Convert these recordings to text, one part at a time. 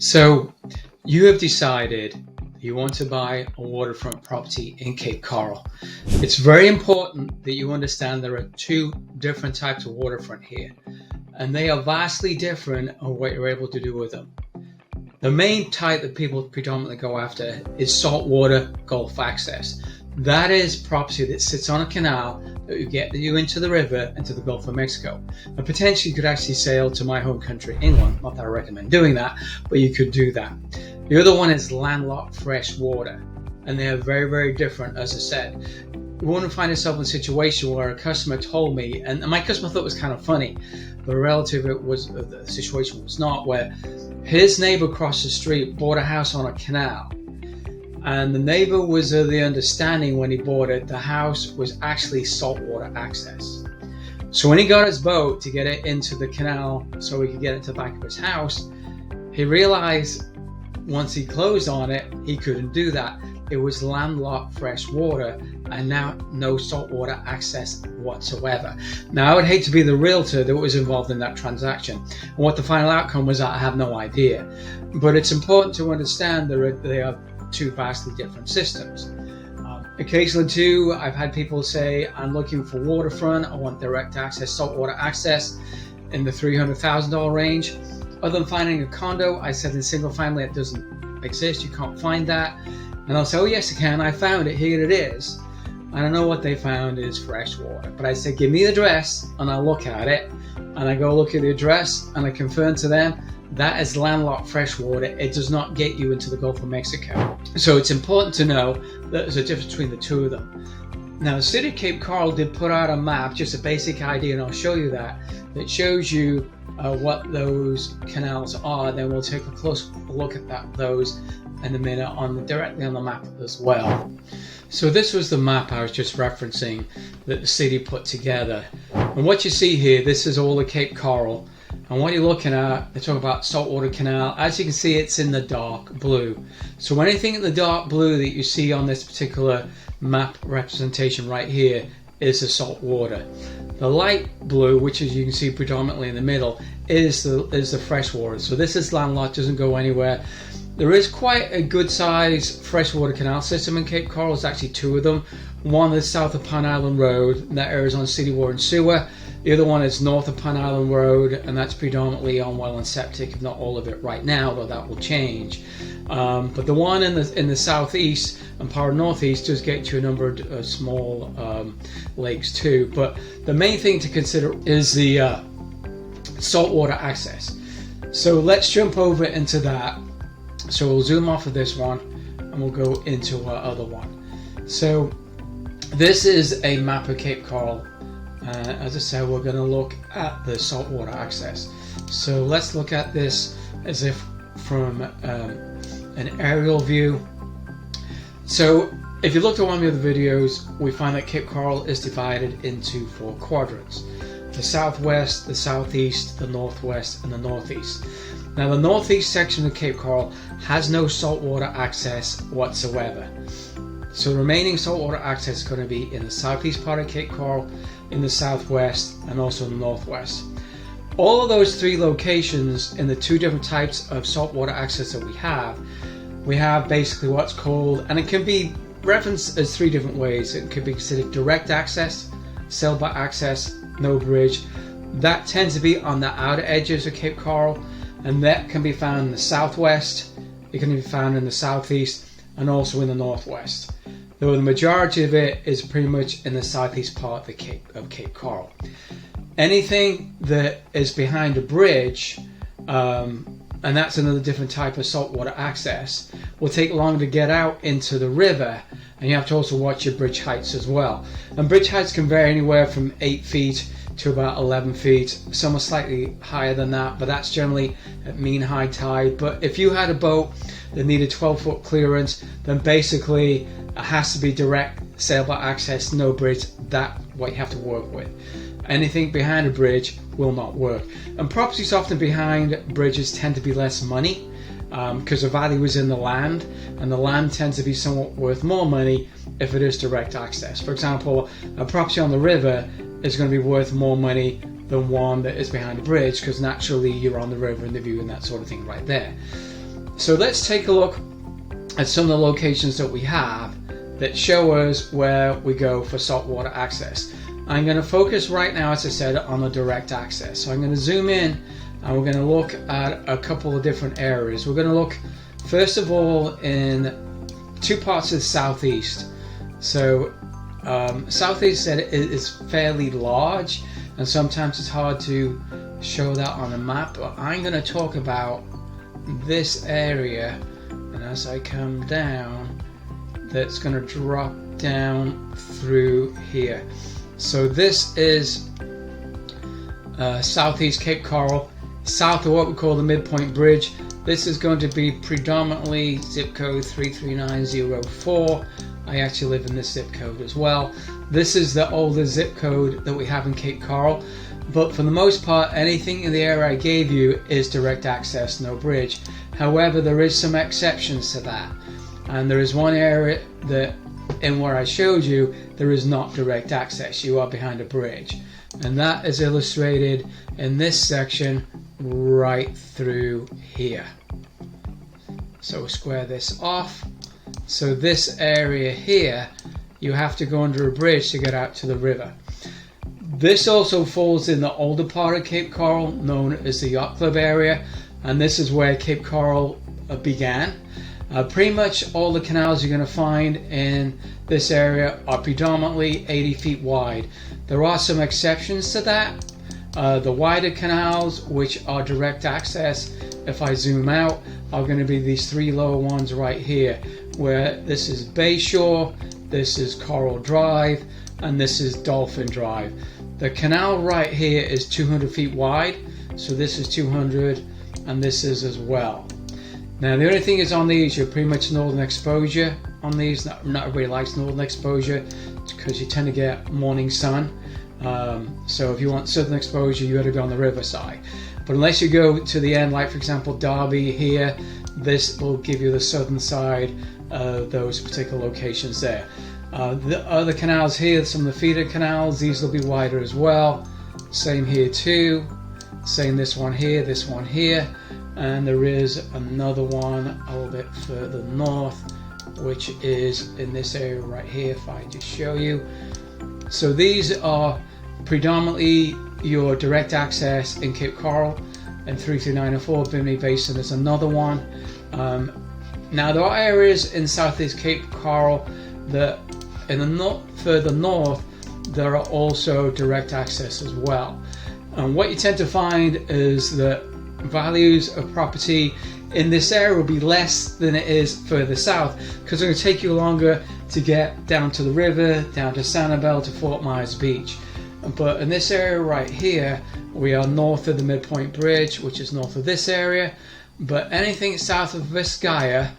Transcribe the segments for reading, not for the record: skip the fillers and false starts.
So you have decided you want to buy a waterfront property in Cape Coral. It's very important that you understand there are two different types of waterfront here, and they are vastly different on what you're able to do with them. The main type that people predominantly go after is saltwater Gulf access. That is property that sits on a canal that will get you into the river, into the Gulf of Mexico. And potentially you could actually sail to my home country, England. Not that I recommend doing that, but you could do that. The other one is landlocked freshwater, and they are very, very different, as I said. You wouldn't find yourself in a situation where a customer told me, and my customer thought it was kind of funny, but relative it was, the situation was not, where his neighbor across the street bought a house on a canal. And the neighbor was of the understanding when he bought it, the house was actually saltwater access. So when he got his boat to get it into the canal so he could get it to the back of his house, he realized once he closed on it, he couldn't do that. It was landlocked fresh water and now no saltwater access whatsoever. Now, I would hate to be the realtor that was involved in that transaction. And what the final outcome was, I have no idea. But it's important to understand that they are two vastly different systems. Occasionally too, I've had people say, I'm looking for waterfront, I want direct access, saltwater access in the $300,000 range. Other than finding a condo, I said in single family it doesn't exist, you can't find that. And I'll say, oh yes you can, I found it, here it is. I don't know what they found is freshwater, but I said, give me the address and I'll look at it. And I go look at the address and I confirm to them, that is landlocked freshwater. It does not get you into the Gulf of Mexico. So it's important to know that there's a difference between the two of them. Now, the city of Cape Coral did put out a map, just a basic idea, and I'll show you that shows you what those canals are. Then we'll take a close look at those in a minute directly on the map as well. So this was the map I was just referencing that the city put together. And what you see here, this is all the Cape Coral. And what you're looking at, they talk about saltwater canal. As you can see, it's in the dark blue. So anything in the dark blue that you see on this particular map representation right here is the saltwater. The light blue, which as you can see predominantly in the middle, is the freshwater. So this is landlocked, doesn't go anywhere. There is quite a good size freshwater canal system in Cape Coral. There's actually two of them. One is south of Pine Island Road, and that area is on city water and sewer. The other one is north of Pine Island Road, and that's predominantly on well and septic, if not all of it right now, though that will change. But the one in the southeast and part of northeast does get to a number of small lakes too. But the main thing to consider is the saltwater access. So let's jump over into that. So we'll zoom off of this one and we'll go into our other one. So this is a map of Cape Coral. As I said, we're going to look at the saltwater access. So let's look at this as if from an aerial view. So if you looked at one of the videos, we find that Cape Coral is divided into four quadrants: the southwest, the southeast, the northwest, and the northeast. Now, the northeast section of Cape Coral has no saltwater access whatsoever. So the remaining saltwater access is going to be in the southeast part of Cape Coral, in the southwest, and also in the northwest. All of those three locations in the two different types of saltwater access that we have basically what's called, and it can be referenced as three different ways. It could be considered direct access, sailboat access, no bridge. That tends to be on the outer edges of Cape Coral, and that can be found in the southwest, it can be found in the southeast, and also in the northwest. Though the majority of it is pretty much in the southeast part of Cape Coral. Anything that is behind a bridge, and that's another different type of saltwater access, will take longer to get out into the river, and you have to also watch your bridge heights as well. And bridge heights can vary anywhere from 8 feet to about 11 feet. Some are slightly higher than that, but that's generally at mean high tide. But if you had a boat that needed 12-foot clearance, then basically it has to be direct sailboat access, no bridge. That's what you have to work with. Anything behind a bridge will not work. And properties often behind bridges tend to be less money because the value is in the land, and the land tends to be somewhat worth more money if it is direct access. For example, a property on the river is going to be worth more money than one that is behind a bridge, because naturally you're on the river and the view and that sort of thing right there. So let's take a look at some of the locations that we have that show us where we go for saltwater access. I'm going to focus right now, as I said, on the direct access. So I'm going to zoom in and we're going to look at a couple of different areas. We're going to look first of all in two parts of the southeast. So southeast is fairly large, and sometimes it's hard to show that on a map, but I'm going to talk about this area, and as I come down, that's going to drop down through here. So this is southeast Cape Coral, south of what we call the Midpoint Bridge. This is going to be predominantly zip code 33904. I actually live in this zip code as well. This is the oldest zip code that we have in Cape Coral, but for the most part, anything in the area I gave you is direct access, no bridge. However, there is some exceptions to that, and there is one area that, in where I showed you, there is not direct access. You are behind a bridge, and that is illustrated in this section right through here. So we'll square this off. So this area here, you have to go under a bridge to get out to the river. This also falls in the older part of Cape Coral, known as the Yacht Club area, and this is where Cape Coral began. Pretty much all the canals you're going to find in this area are predominantly 80 feet wide. There are some exceptions to that. The wider canals, which are direct access, if I zoom out, are going to be these three lower ones right here, where this is Bayshore, this is Coral Drive, and this is Dolphin Drive. The canal right here is 200 feet wide, so this is 200, and this is as well. Now the only thing is on these, you're pretty much northern exposure on these. Not everybody likes northern exposure because you tend to get morning sun. So if you want southern exposure, you got to go on the riverside. But unless you go to the end, like for example Derby here, this will give you the southern side of those particular locations there. The other canals here, some of the feeder canals, these will be wider as well. Same here too. Same this one here, and there is another one a little bit further north, which is in this area right here, if I just show you. So these are predominantly your direct access in Cape Coral, and 33904 Bimini Basin is another one. Now there are areas in southeast Cape Coral that in the further north there are also direct access as well. And what you tend to find is that values of property in this area will be less than it is further south, because it's going to take you longer to get down to the river, down to Sanibel, to Fort Myers Beach. But in this area right here, we are north of the Midpoint Bridge, which is north of this area. But anything south of Vizcaya,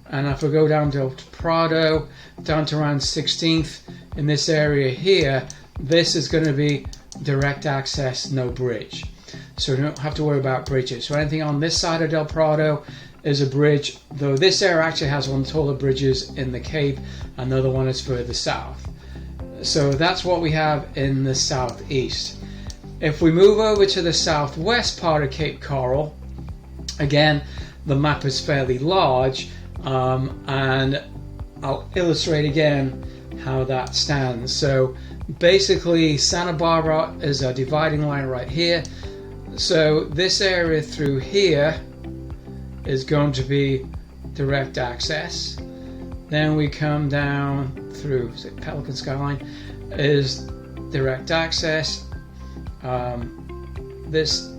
and if we go down to Prado, down to around 16th, in this area here, this is going to be direct access, no bridge. So you don't have to worry about bridges. So anything on this side of Del Prado is a bridge, though this area actually has one of the taller bridges in the Cape, another one is further south. So that's what we have in the southeast. If we move over to the southwest part of Cape Coral, again, the map is fairly large, and I'll illustrate again how that stands. So basically Santa Barbara is a dividing line right here. So this area through here is going to be direct access. Then we come down through Pelican Skyline is direct access. This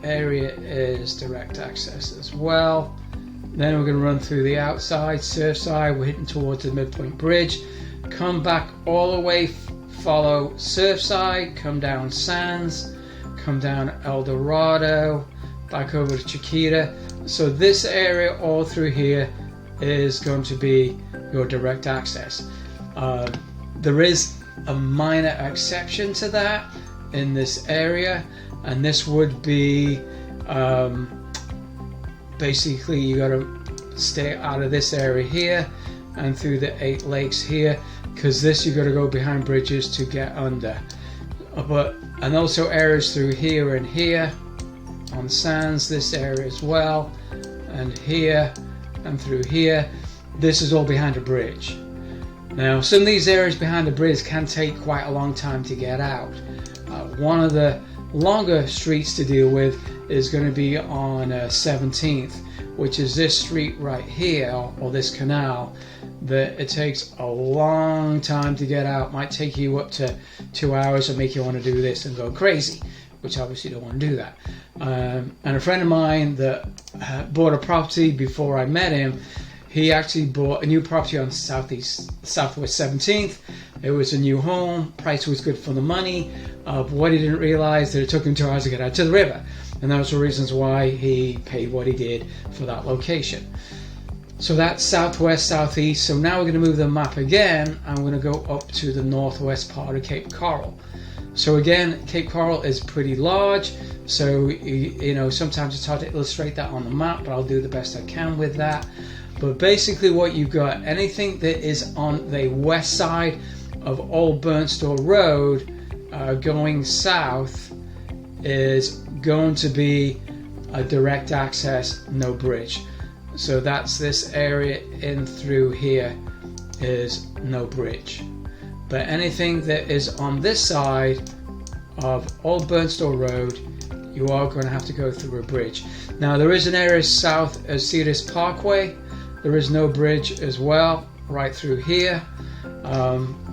area is direct access as well. Then we're going to run through the outside, Surfside. We're hitting towards the Midpoint Bridge. Come back all the way, follow Surfside, come down Sands, come down El Dorado, back over to Chiquita. So this area all through here is going to be your direct access. There is a minor exception to that in this area, and this would be basically you got to stay out of this area here and through the 8 lakes here, because this you got to go behind bridges to get under. And also areas through here and here on Sands, this area as well, and here and through here. This is all behind a bridge. Now, some of these areas behind the bridge can take quite a long time to get out. One of the longer streets to deal with is going to be on 17th, which is this street right here, or this canal, that it takes a long time to get out. Might take you up to 2 hours and make you want to do this and go crazy, which obviously don't want to do that. And a friend of mine that bought a property before I met him, he actually bought a new property on Southwest 17th. It was a new home. Price was good for the money. But what he didn't realize that it took him 2 hours to get out to the river. And that was the reasons why he paid what he did for that location. So that's southwest, southeast. So now we're going to move the map again. I'm going to go up to the northwest part of Cape Coral. So again, Cape Coral is pretty large. So, you know, sometimes it's hard to illustrate that on the map, but I'll do the best I can with that. But basically what you've got, anything that is on the west side of Old Burnstall Road going south is going to be a direct access, no bridge. So that's this area in through here is no bridge. But anything that is on this side of Old Burnstall Road, you are going to have to go through a bridge. Now there is an area south of Cedars Parkway. There is no bridge as well, right through here.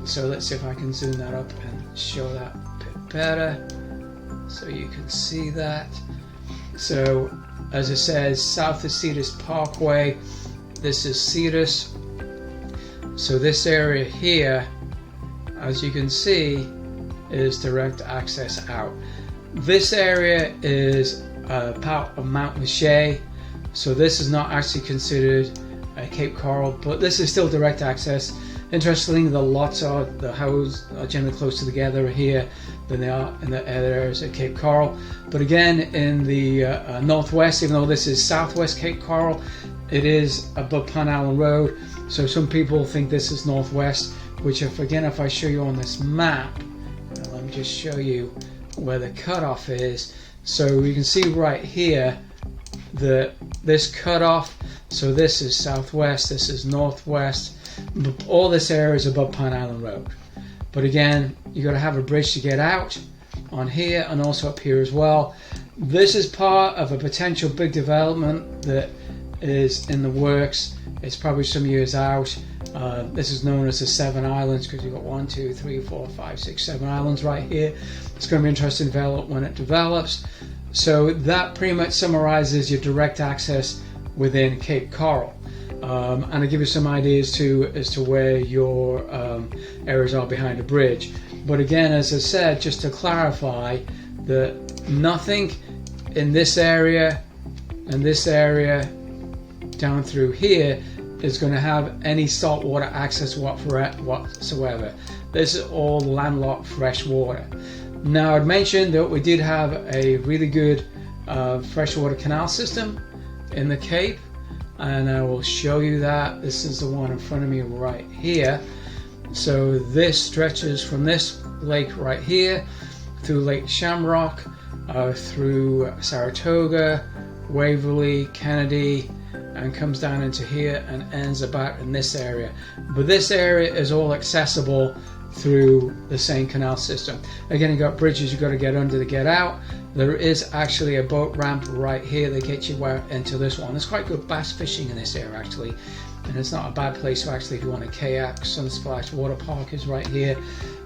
So let's see if I can zoom that up and show that a bit better so you can see that. So as it says, south of Cedars Parkway, this is Cedars. So this area here, as you can see, is direct access out. This area is part of Mount Lachey, so this is not actually considered Cape Coral, but this is still direct access. Interestingly, the lots are, the houses are generally closer together here than they are in the other areas of Cape Coral. But again, in the northwest, even though this is southwest Cape Coral, it is above Pine Island Road. So some people think this is northwest, which if I show you on this map, let me just show you where the cutoff is. So you can see right here that this cutoff, so this is southwest, this is northwest, all this area is above Pine Island Road. But again, you got to have a bridge to get out on here and also up here as well. This is part of a potential big development that is in the works. It's probably some years out. This is known as the 7 Islands because you've got 1, 2, 3, 4, 5, 6, 7 islands right here. It's going to be interesting to develop when it develops. So that pretty much summarizes your direct access within Cape Coral. And I'll give you some ideas too as to where your areas are behind a bridge. But again, as I said, just to clarify, that nothing in this area and this area down through here is going to have any saltwater access whatsoever. This is all landlocked freshwater. Now, I'd mentioned that we did have a really good freshwater canal system in the Cape, and I will show you that. This is the one in front of me right here. So this stretches from this lake right here through Lake Shamrock, through Saratoga, Waverly, Kennedy, and comes down into here and ends about in this area. But this area is all accessible through the same canal system. Again, you've got bridges you've got to get under to get out. There is actually a boat ramp right here that gets you into this one. There's quite good bass fishing in this area actually, and it's not a bad place to actually, if you want to kayak. Sunsplash Water Park is right here.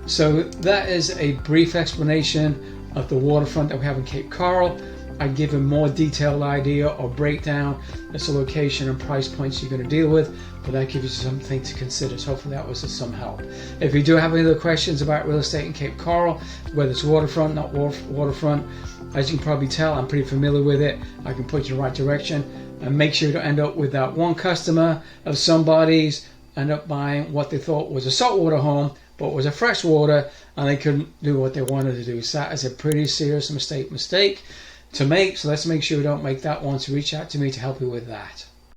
So that is a brief explanation of the waterfront that we have in Cape Coral. I give a more detailed idea or breakdown as to location and price points you're going to deal with, but that gives you something to consider. So hopefully that was of some help. If you do have any other questions about real estate in Cape Coral, whether it's waterfront, not waterfront, as you can probably tell, I'm pretty familiar with it. I can put you in the right direction, and make sure you don't end up with that one customer of somebody's end up buying what they thought was a saltwater home, but was a freshwater, and they couldn't do what they wanted to do. So that is a pretty serious mistake to make. So let's make sure we don't make that one. So reach out to me to help you with that.